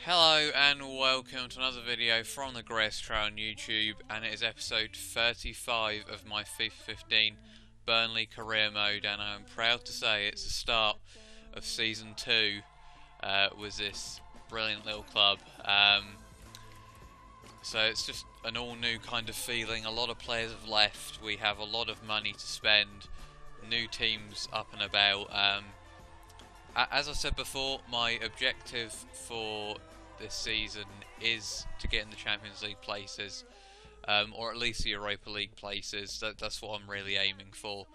Hello and welcome to another video from TheSavageTrout on YouTube, and it is episode 35 of my FIFA 15 Burnley career mode, and I'm proud to say it's the start of season 2 with this brilliant little club. So it's just an all new kind of feeling. A lot of players have left, we have a lot of money to spend, new teams up and about. As I said before, my objective for this season is to get in the Champions League places, or at least the Europa League places. That's what I'm really aiming for.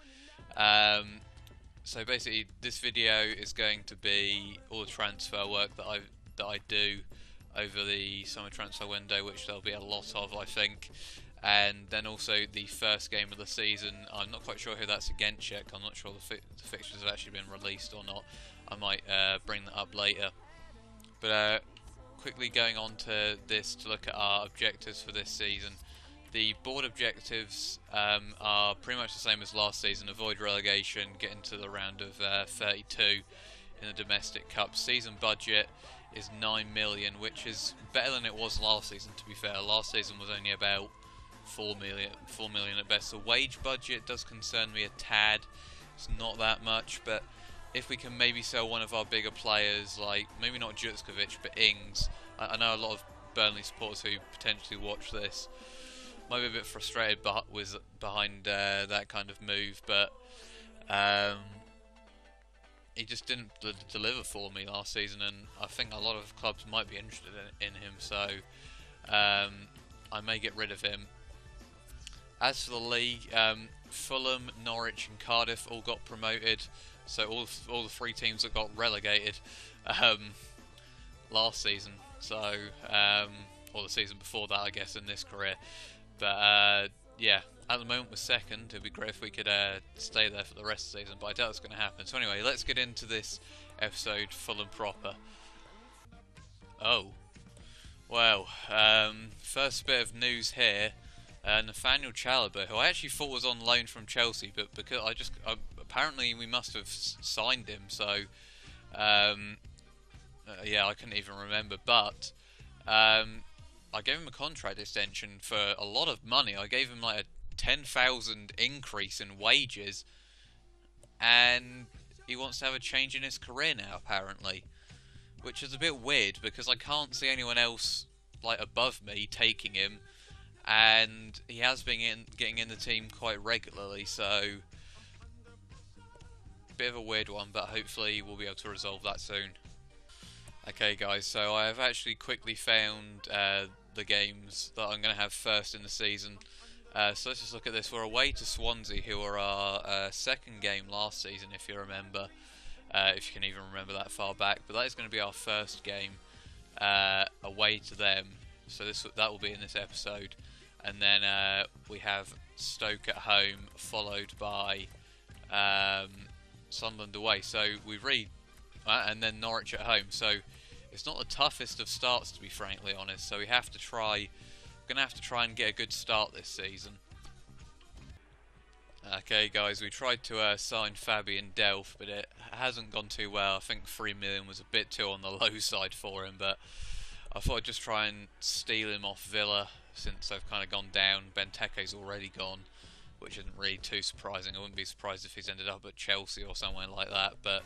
So basically, this video is going to be all the transfer work that I do over the summer transfer window, which there'll be a lot of, I think. And then also the first game of the season. I'm not quite sure who that's against yet. I'm not sure the fixtures have actually been released or not. I might bring that up later. But quickly going on to this to look at our objectives for this season. The board objectives are pretty much the same as last season. Avoid relegation, get into the round of 32 in the domestic cup. Season budget is 9 million, which is better than it was last season, to be fair. Last season was only about 4 million at best. The wage budget does concern me a tad. It's not that much, but if we can maybe sell one of our bigger players, like maybe not Jutskovic but Ings. I know a lot of Burnley supporters who potentially watch this might be a bit frustrated behind that kind of move, but he just didn't deliver for me last season, and I think a lot of clubs might be interested in him, so I may get rid of him. As for the league, Fulham, Norwich and Cardiff all got promoted, so all the three teams that got relegated last season, so or the season before that, I guess, in this career. But yeah, at the moment we're second. It'd be great if we could stay there for the rest of the season, but I doubt it's going to happen. So anyway, let's get into this episode full and proper. Oh, well, first bit of news here. Nathaniel Chalobah, who I actually thought was on loan from Chelsea, but because apparently we must have signed him, so yeah, I couldn't even remember. But I gave him a contract extension for a lot of money. I gave him like a 10,000 increase in wages, and he wants to have a change in his career now, apparently, which is a bit weird because I can't see anyone else like above me taking him. And he has been getting in the team quite regularly, so bit of a weird one, but hopefully we'll be able to resolve that soon. Okay guys, so I have actually quickly found the games that I'm going to have first in the season. So let's just look at this. We're away to Swansea, who were our second game last season, if you remember. If you can even remember that far back. But that is going to be our first game away to them. So that will be in this episode. And then we have Stoke at home, followed by Sunderland away. So we read, and then Norwich at home. So it's not the toughest of starts, to be frankly honest. So we have to try. We're gonna have to try and get a good start this season. Okay, guys, we tried to sign Fabian Delph, but it hasn't gone too well. I think 3 million was a bit too on the low side for him, but I thought I'd just try and steal him off Villa, since they've kind of gone down. Benteke's already gone, which isn't really too surprising. I wouldn't be surprised if he's ended up at Chelsea or somewhere like that, but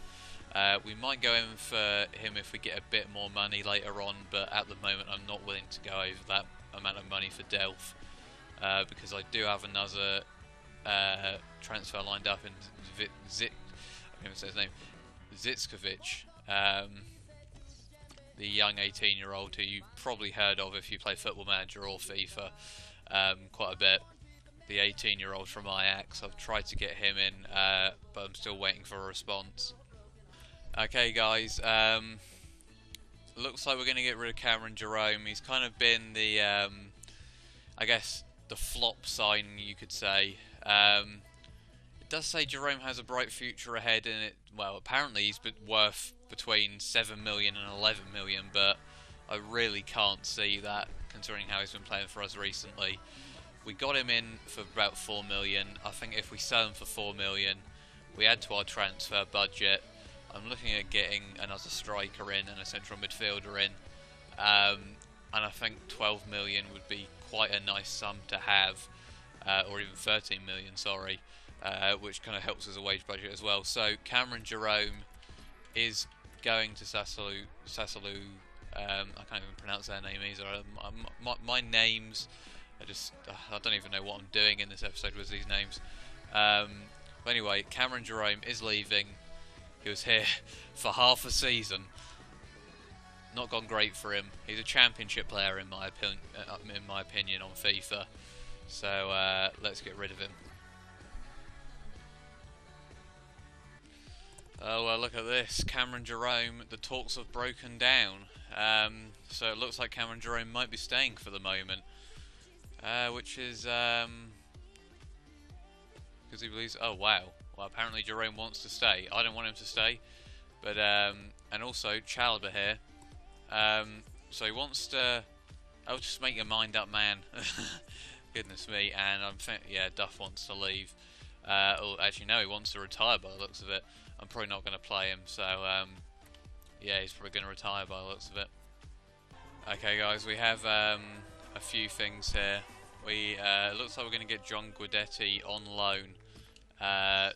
we might go in for him if we get a bit more money later on, but at the moment I'm not willing to go over that amount of money for Delph, because I do have another transfer lined up in I can't even say his name, Zitskovic, the young 18-year-old who you probably heard of if you play Football Manager or FIFA quite a bit. The 18-year-old from Ajax. I've tried to get him in, but I'm still waiting for a response. Okay, guys. Looks like we're going to get rid of Cameron Jerome. He's kind of been the, I guess, the flop sign, you could say. It does say Jerome has a bright future ahead, and it, well, apparently he's worth between 7 million and 11 million, but I really can't see that considering how he's been playing for us recently. We got him in for about 4 million. I think if we sell him for 4 million, we add to our transfer budget. I'm looking at getting another striker in and a central midfielder in. and I think 12 million would be quite a nice sum to have, or even 13 million, sorry, which kind of helps as a wage budget as well. So Cameron Jerome is going to Sassuolo. I can't even pronounce their name either. My names, I don't even know what I'm doing in this episode with these names. But anyway, Cameron Jerome is leaving. He was here for half a season. Not gone great for him. He's a championship player in my opinion on FIFA. So let's get rid of him. Oh well, look at this. Cameron Jerome, the talks have broken down. So it looks like Cameron Jerome might be staying for the moment. Which is because he believes. Oh wow. Well, apparently Jerome wants to stay. I don't want him to stay, but and also Chalobah here. So he wants to. Oh, just make your mind up, man. Goodness me. And yeah, Duff wants to leave. Oh, actually no, he wants to retire by the looks of it. I'm probably not going to play him, so yeah, he's probably going to retire by the looks of it. Okay, guys, we have a few things here. It looks like we're going to get John Guidetti on loan.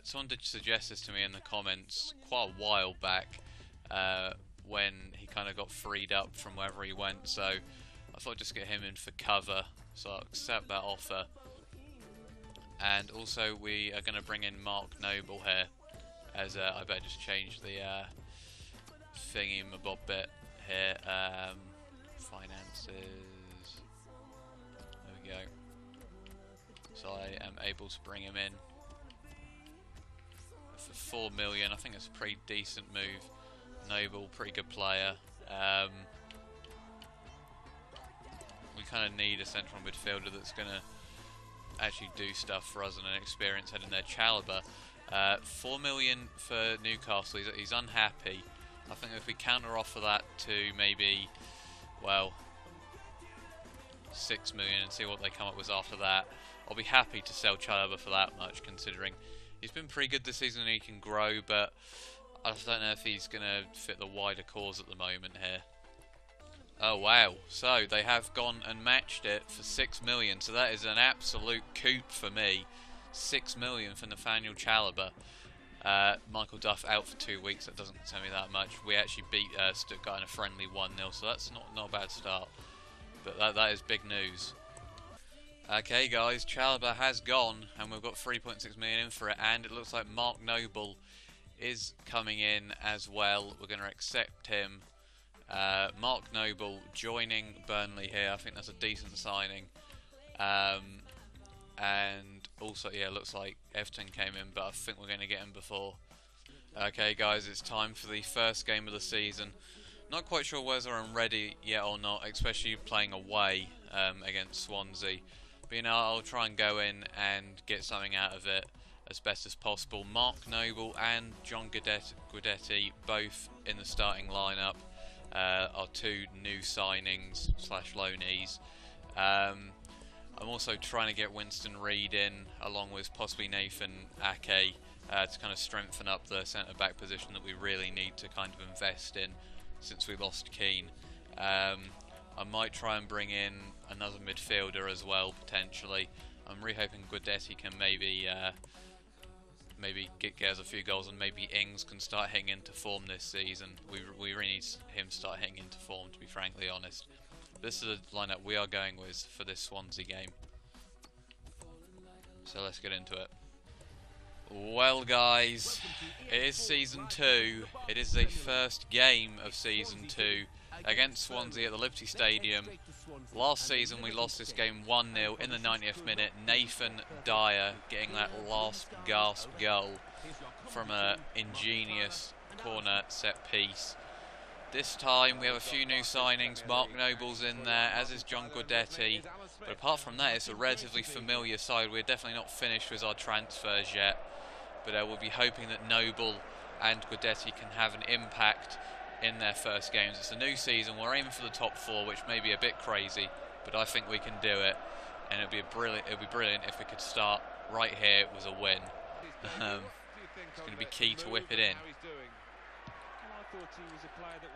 Someone did suggest this to me in the comments quite a while back when he kind of got freed up from wherever he went, so I thought I'd just get him in for cover, so I'll accept that offer. And also we are going to bring in Mark Noble here, as I better just change the thingy-mabob bit here. Finances. There we go. So I am able to bring him in for 4 million. I think it's a pretty decent move. Noble, pretty good player. We kind of need a central midfielder that's going to actually do stuff for us and an experienced head in there. Chalobah. 4 million for Newcastle. He's unhappy. I think if we counter offer that to maybe, well, 6 million and see what they come up with after that, I'll be happy to sell Chalobah for that much, considering he's been pretty good this season and he can grow, but I just don't know if he's going to fit the wider cause at the moment here. Oh wow, so they have gone and matched it for 6 million, so that is an absolute coup for me. 6 million for Nathaniel Chalobah. Michael Duff out for 2 weeks, that doesn't tell me that much. We actually beat Stuttgart in a friendly 1-0, so that's not a bad start. But that is big news. Okay guys, Chalobah has gone, and we've got 3.6 million in for it, and it looks like Mark Noble is coming in as well. We're going to accept him. Mark Noble joining Burnley here. I think that's a decent signing. And also, yeah, it looks like Everton came in, but I think we're going to get him before. Okay guys, it's time for the first game of the season. Not quite sure whether I'm ready yet or not, especially playing away against Swansea. But you know, I'll try and go in and get something out of it as best as possible. Mark Noble and John Guidetti both in the starting lineup. Are two new signings / loanees. I'm also trying to get Winston Reid in, along with possibly Nathan Ake, to kind of strengthen up the centre-back position that we really need to kind of invest in since we lost Keane. I might try and bring in another midfielder as well, potentially. I'm really hoping Guidetti can maybe get us a few goals, and maybe Ings can start hitting into form this season. We really need him to start hitting into form, to be frankly honest. This is the lineup we are going with for this Swansea game. So let's get into it. Well guys, it is Season 2. It is the first game of Season 2 against Swansea at the Liberty Stadium. Last season we lost this game 1-0 in the 90th minute. Nathan Dyer getting that last gasp goal from an ingenious corner set piece. This time we have a few new signings. Mark Noble's in there, as is John Guidetti. But apart from that, it's a relatively familiar side. We're definitely not finished with our transfers yet. But we'll be hoping that Noble and Guidetti can have an impact in their first games. It's a new season. We're aiming for the top 4, which may be a bit crazy, but I think we can do it. And it'd be brilliant if we could start right here with a win. It's going to be key to whip it in.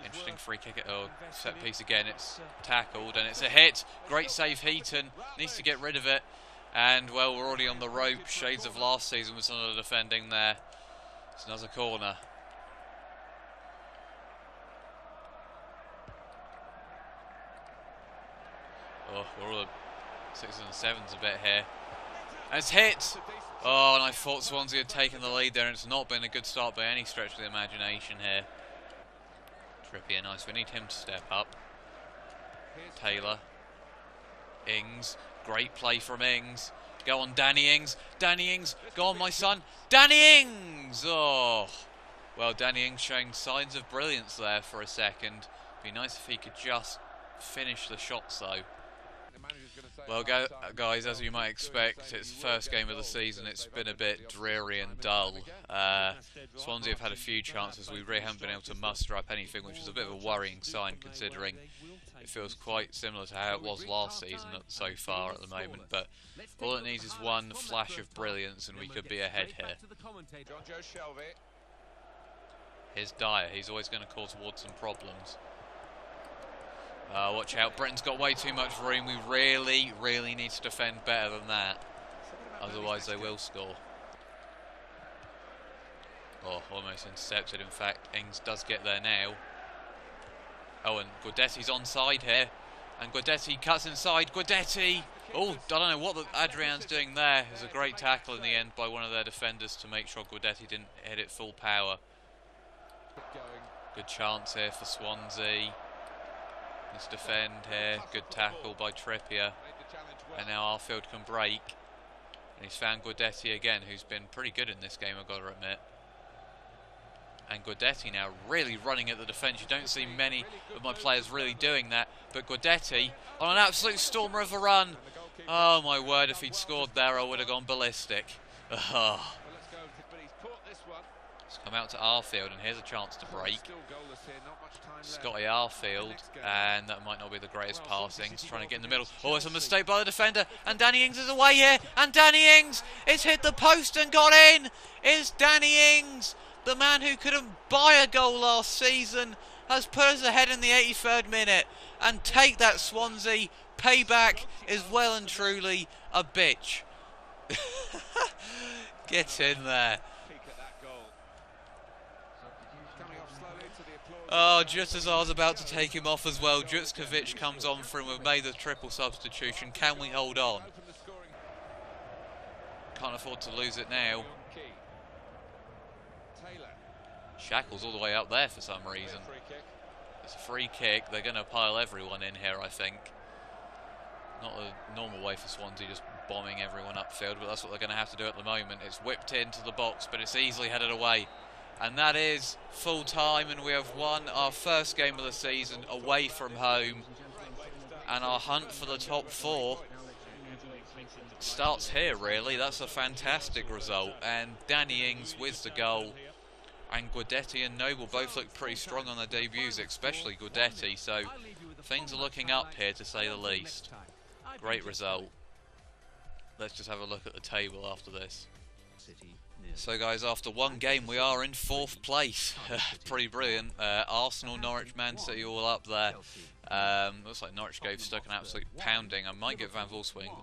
Interesting free kick. Oh, set piece again. It's tackled and it's a hit. Great save, Heaton. Needs to get rid of it. And, well, we're already on the rope. Shades of last season with some of the defending there. It's another corner. Oh, we're all at 6s and 7s a bit here. And it's hit! Oh, and I thought Swansea had taken the lead there, and it's not been a good start by any stretch of the imagination here. Trippier, nice. We need him to step up. Taylor. Ings. Great play from Ings. Go on, Danny Ings. Danny Ings. Go on, my son. Danny Ings! Oh. Well, Danny Ings showing signs of brilliance there for a second. Be nice if he could just finish the shots, though. Well, guys, as you might expect, it's the first game of the season. It's been a bit dreary and dull. Swansea have had a few chances. We really haven't been able to muster up anything, which is a bit of a worrying sign, considering it feels quite similar to how it was last season so far at the moment. But all it needs is one flash of brilliance, and we could be ahead here. Here's Dyer. He's always going to call towards some problems. Watch out, Britain's got way too much room. We really need to defend better than that. Otherwise they will score. Oh, almost intercepted in fact. Ings does get there now. Oh, and Guidetti's onside here. And Guidetti cuts inside. Guidetti! Oh, I don't know what Adrian's doing there. It was a great tackle in the end by one of their defenders to make sure Guidetti didn't hit it full power. Good chance here for Swansea. Let's defend here. Good tackle by Trippier. And now Arfield can break. And he's found Guidetti again, who's been pretty good in this game, I've got to admit. And Guidetti now really running at the defence. You don't see many of my players really doing that. But Guidetti on an absolute stormer of a run. Oh my word, if he'd scored there I would have gone ballistic. Oh. It's come out to Arfield, and here's a chance to break. Scotty Arfield, and that might not be the greatest passing. He's trying to get in the middle. Oh, it's a mistake by the defender, and Danny Ings is away here, and Danny Ings, it's hit the post and got in. It's Danny Ings, the man who couldn't buy a goal last season, has put us ahead in the 83rd minute. And take that, Swansea. Payback is well and truly a bitch. Get in there. Oh, just as I was about to take him off as well, Jutskovic comes on for him. We've made the triple substitution. Can we hold on? Can't afford to lose it now. Shackle's all the way up there for some reason. It's a free kick. They're going to pile everyone in here, I think. Not the normal way for Swansea, just bombing everyone upfield, but that's what they're going to have to do at the moment. It's whipped into the box, but it's easily headed away. And that is full time, and we have won our first game of the season away from home. And our hunt for the top 4 starts here, really. That's a fantastic result. And Danny Ings with the goal. And Guidetti and Noble both look pretty strong on their debuts, especially Guidetti. So things are looking up here, to say the least. Great result. Let's just have a look at the table after this. So guys, after one game we are in 4th place. Pretty brilliant. Arsenal, Norwich, Man City all up there. Looks like Norwich gave Stoke an absolute pounding. I might get Van Volswinkel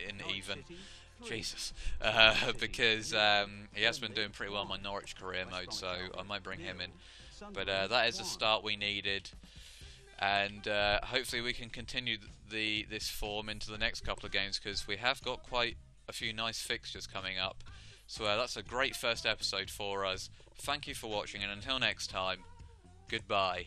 in even. Jesus. Because he has been doing pretty well in my Norwich career mode, so I might bring him in. But that is the start we needed. And hopefully we can continue this form into the next couple of games, because we have got quite a few nice fixtures coming up. So that's a great first episode for us. Thank you for watching, and until next time, goodbye.